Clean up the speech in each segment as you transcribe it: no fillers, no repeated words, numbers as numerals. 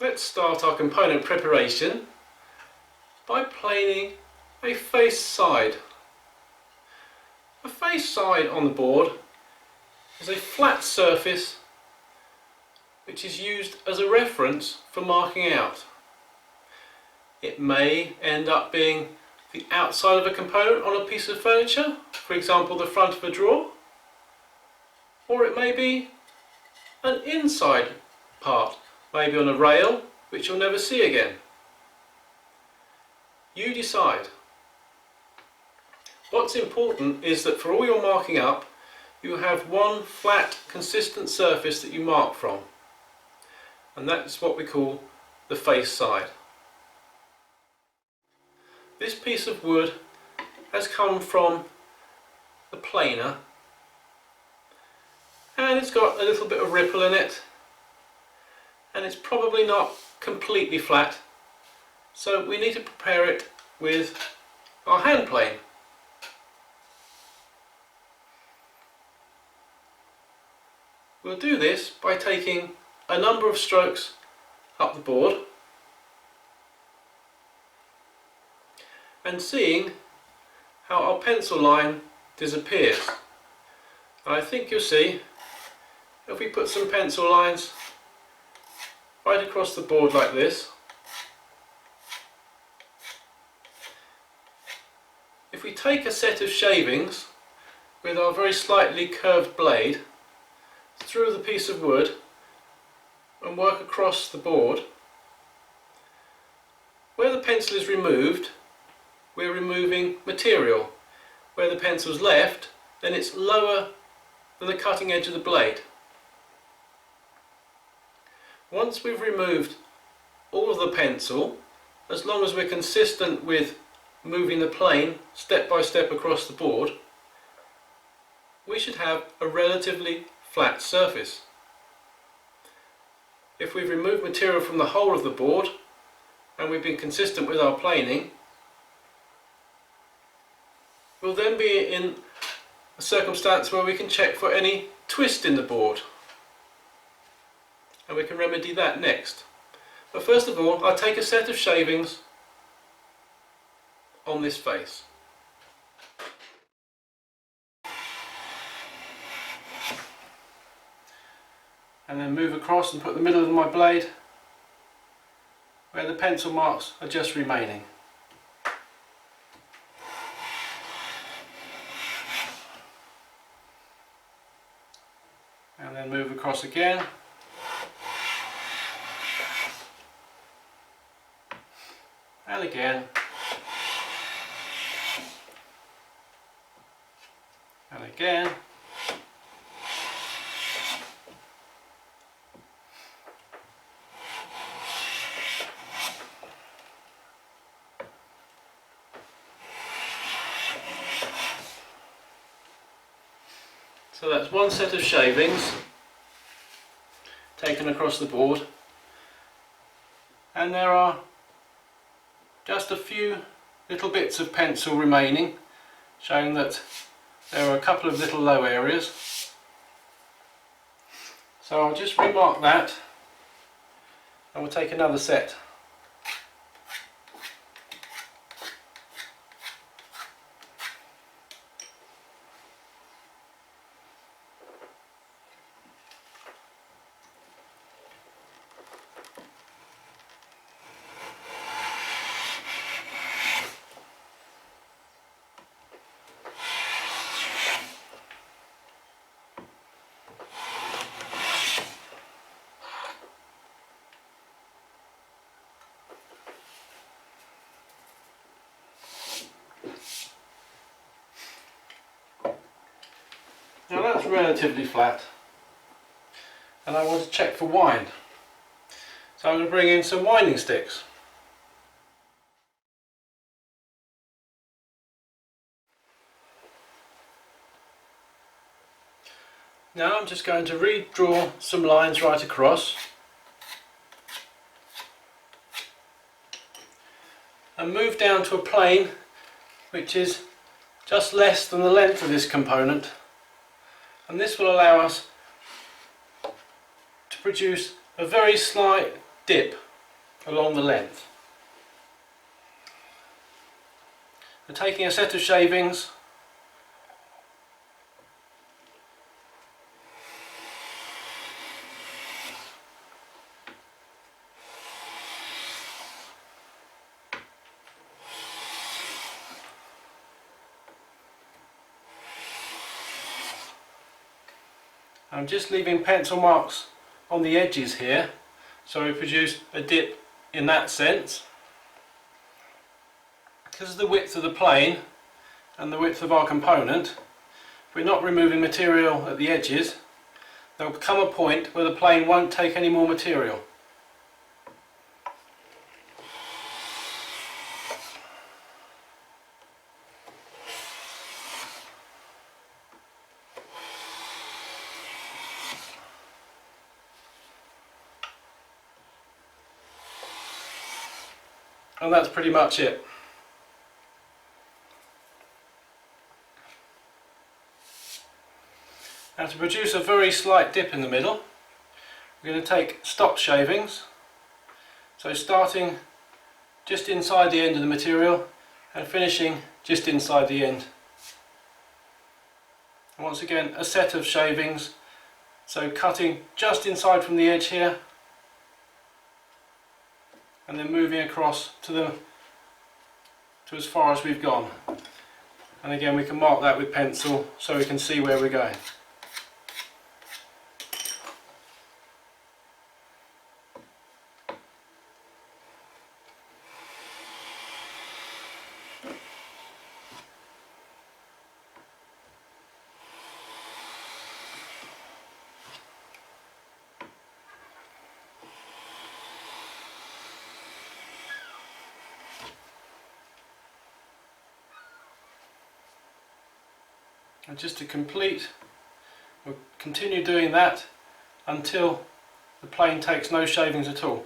Let's start our component preparation by planing a face side. A face side on the board is a flat surface which is used as a reference for marking out. It may end up being the outside of a component on a piece of furniture, for example the front of a drawer, or it may be an inside part, maybe on a rail which you'll never see again. You decide. What's important is that for all your marking up, you have one flat, consistent surface that you mark from, and that's what we call the face side. This piece of wood has come from the planer, and it's got a little bit of ripple in it, and it's probably not completely flat, so we need to prepare it with our hand plane. We'll do this by taking a number of strokes up the board and seeing how our pencil line disappears. And I think you'll see if we put some pencil lines right across the board like this. If we take a set of shavings with our very slightly curved blade through the piece of wood and work across the board, where the pencil is removed, we're removing material. Where the pencil's left, then it's lower than the cutting edge of the blade. Once we've removed all of the pencil, as long as we're consistent with moving the plane step by step across the board, we should have a relatively flat surface. If we've removed material from the whole of the board and we've been consistent with our planing, we'll then be in a circumstance where we can check for any twist in the board, and we can remedy that next. But first of all, I'll take a set of shavings on this face. And then move across and put the middle of my blade where the pencil marks are just remaining. And then move across again. And again. And again. So that's one set of shavings taken across the board, and there are just a few little bits of pencil remaining, showing that there are a couple of little low areas. So I'll just remark that and we'll take another set. Now that's relatively flat, and I want to check for wind. So I'm going to bring in some winding sticks. Now I'm just going to redraw some lines right across and move down to a plane which is just less than the length of this component, and this will allow us to produce a very slight dip along the length. And taking a set of shavings, I'm just leaving pencil marks on the edges here, so we produce a dip in that sense. Because of the width of the plane and the width of our component, if we're not removing material at the edges, there will come a point where the plane won't take any more material. And that's pretty much it. Now, to produce a very slight dip in the middle, we're going to take stop shavings, so starting just inside the end of the material and finishing just inside the end. And once again, a set of shavings, so cutting just inside from the edge here and then moving across to as far as we've gone. And again, we can mark that with pencil so we can see where we're going. And just to complete, we'll continue doing that until the plane takes no shavings at all.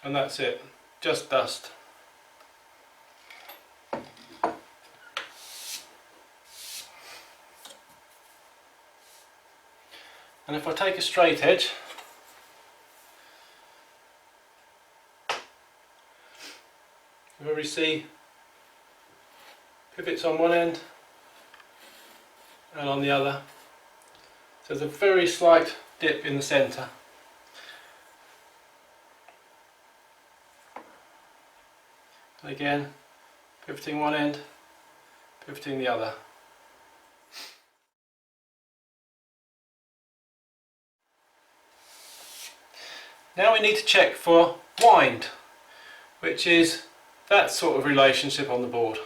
And that's it, just dust. And if I take a straight edge, you already see pivots on one end and on the other. So there's a very slight dip in the centre. And again, pivoting one end, pivoting the other. Now we need to check for wind, which is that sort of relationship on the board.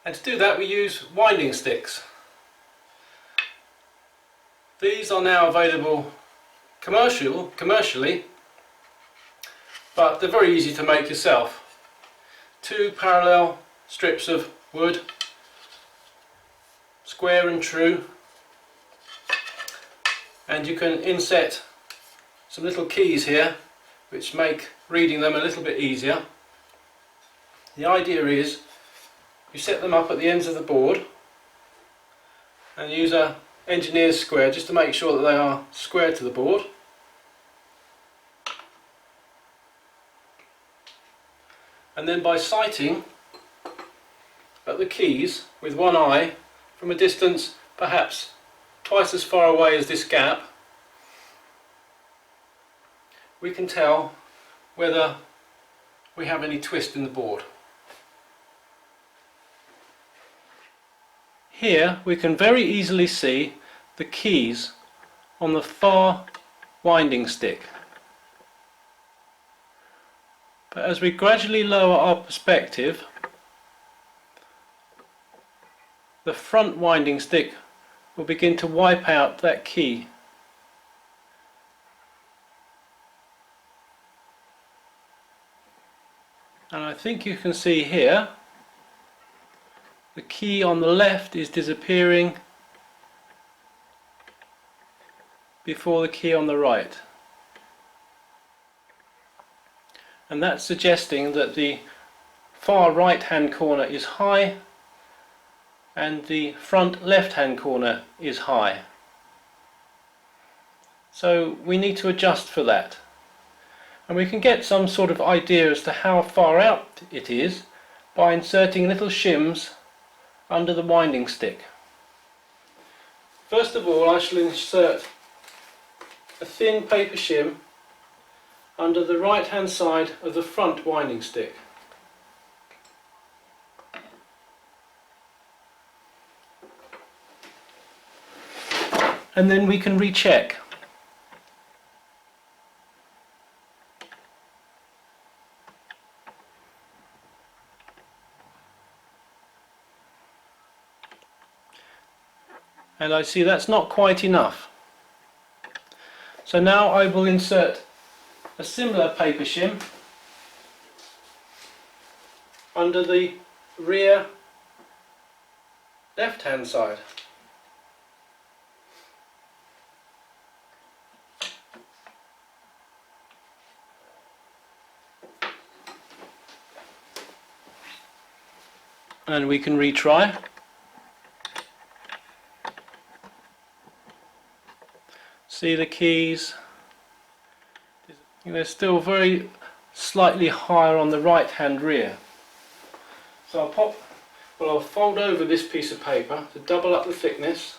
And to do that we use winding sticks. These are now available commercially, but they're very easy to make yourself. 2 parallel strips of wood, square and true, and you can inset some little keys here which make reading them a little bit easier. The idea is you set them up at the ends of the board and use a engineer's square just to make sure that they are square to the board. And then by sighting at the keys with one eye from a distance perhaps twice as far away as this gap, we can tell whether we have any twist in the board. Here we can very easily see the keys on the far winding stick. But as we gradually lower our perspective, the front winding stick will begin to wipe out that key. And I think you can see here the key on the left is disappearing before the key on the right. And that's suggesting that the far right hand corner is high and the front left hand corner is high. So we need to adjust for that. And we can get some sort of idea as to how far out it is by inserting little shims under the winding stick. First of all, I shall insert a thin paper shim under the right hand side of the front winding stick. And then we can recheck. And I see that's not quite enough. So now I will insert a similar paper shim under the rear left hand side. And we can retry. See the keys, they're still very slightly higher on the right hand rear. So I'll fold over this piece of paper to double up the thickness.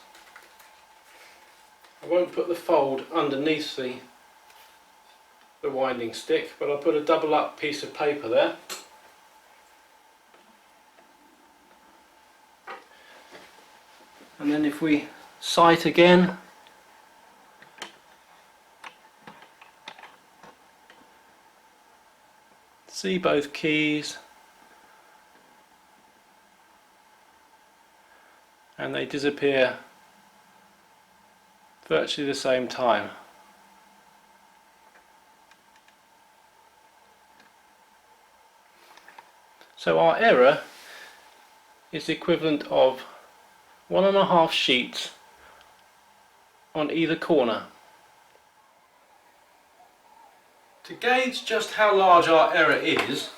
I won't put the fold underneath the winding stick, but I'll put a double up piece of paper there. And then if we sight again, see both keys, and they disappear virtually the same time. So our error is the equivalent of 1.5 sheets on either corner. To gauge just how large our error is,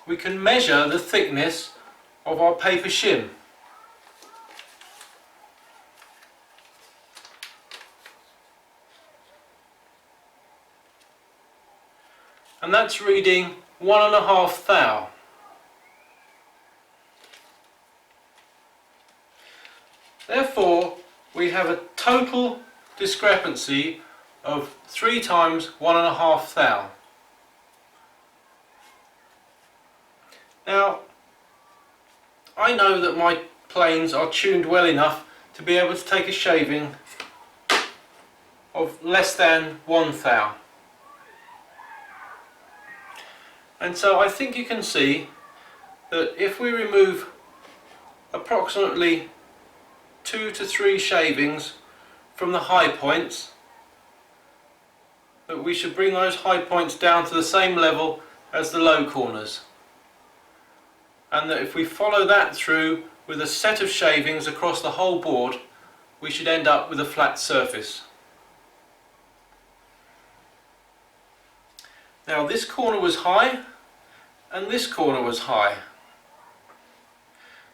we can measure the thickness of our paper shim. And that's reading 1.5 thou. Therefore, we have a total discrepancy of 3 times 1.5 thou. Now, I know that my planes are tuned well enough to be able to take a shaving of less than 1 thou. And so I think you can see that if we remove approximately 2 to 3 shavings from the high points, that we should bring those high points down to the same level as the low corners, and that if we follow that through with a set of shavings across the whole board, we should end up with a flat surface. Now this corner was high and this corner was high,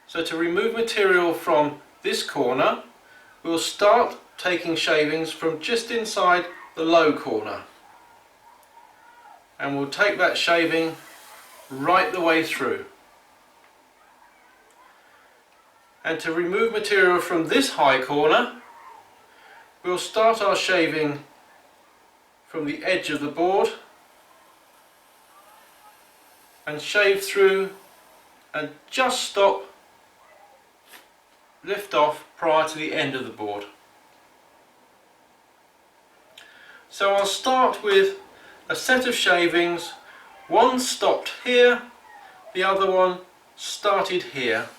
so to remove material from this corner, we'll start taking shavings from just inside the low corner, and we'll take that shaving right the way through. And to remove material from this high corner, we'll start our shaving from the edge of the board and shave through and just stop, lift off prior to the end of the board. So I'll start with a set of shavings, one stopped here, the other one started here,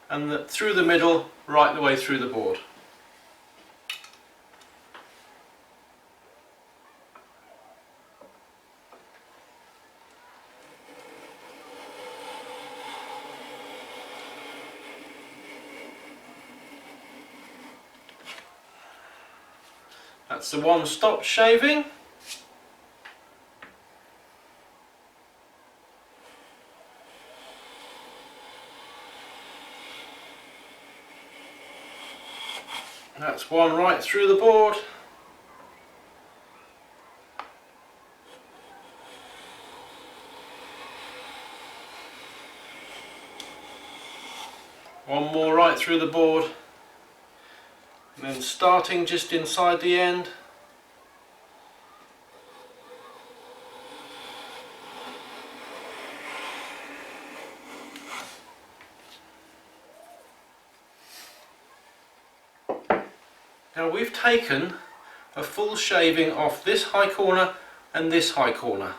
and through the middle right the way through the board. That's the one stop shaving. That's one right through the board. One more right through the board. And then starting just inside the end. Now we've taken a full shaving off this high corner and this high corner,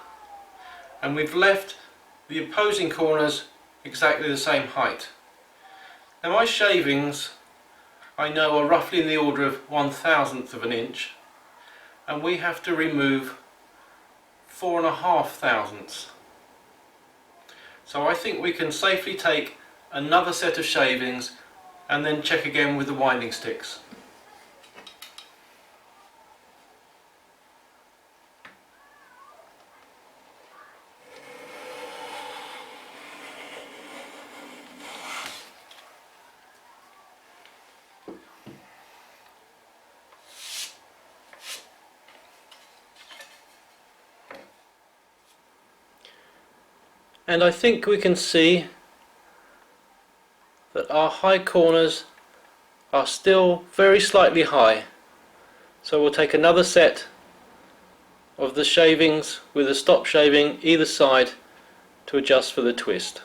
and we've left the opposing corners exactly the same height. Now my shavings, I know, are roughly in the order of 1/1000th of an inch, and we have to remove 4.5 thousandths. So I think we can safely take another set of shavings and then check again with the winding sticks. And I think we can see that our high corners are still very slightly high. So we'll take another set of the shavings with a stop shaving either side to adjust for the twist.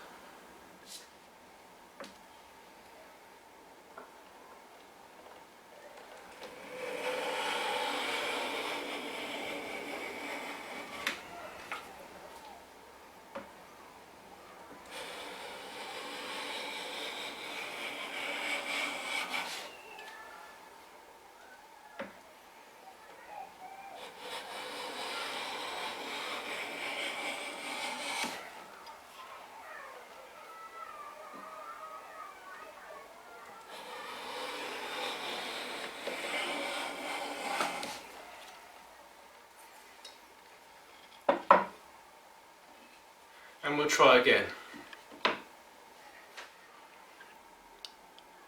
And we'll try again.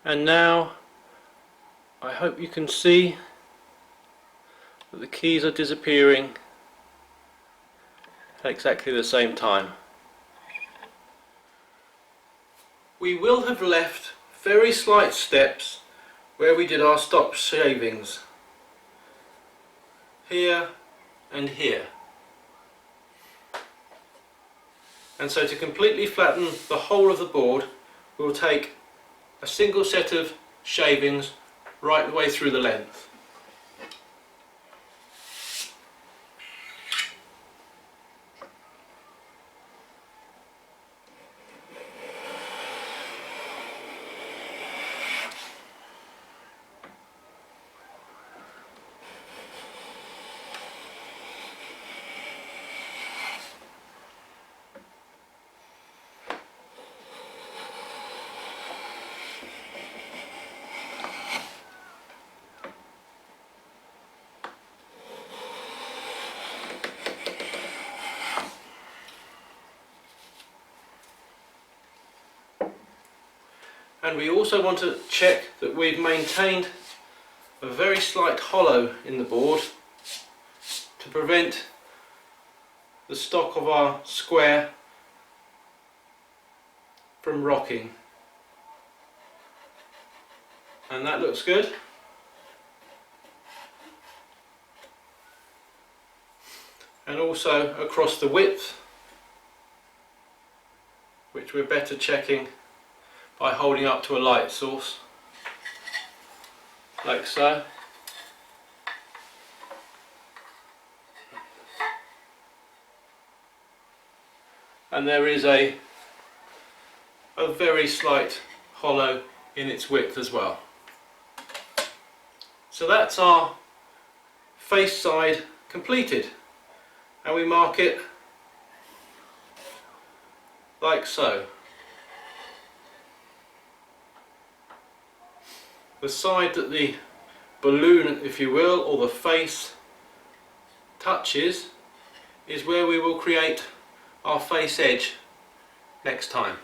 And now I hope you can see that the keys are disappearing at exactly the same time. We will have left very slight steps where we did our stop shavings, here and here. And so to completely flatten the whole of the board, we'll take a single set of shavings right the way through the length. And we also want to check that we've maintained a very slight hollow in the board to prevent the stock of our square from rocking. And that looks good. And also across the width, which we're better checking by holding up to a light source, like so. And there is a very slight hollow in its width as well. So that's our face side completed, and we mark it like so. The side that the balloon, if you will, or the face touches, is where we will create our face edge next time.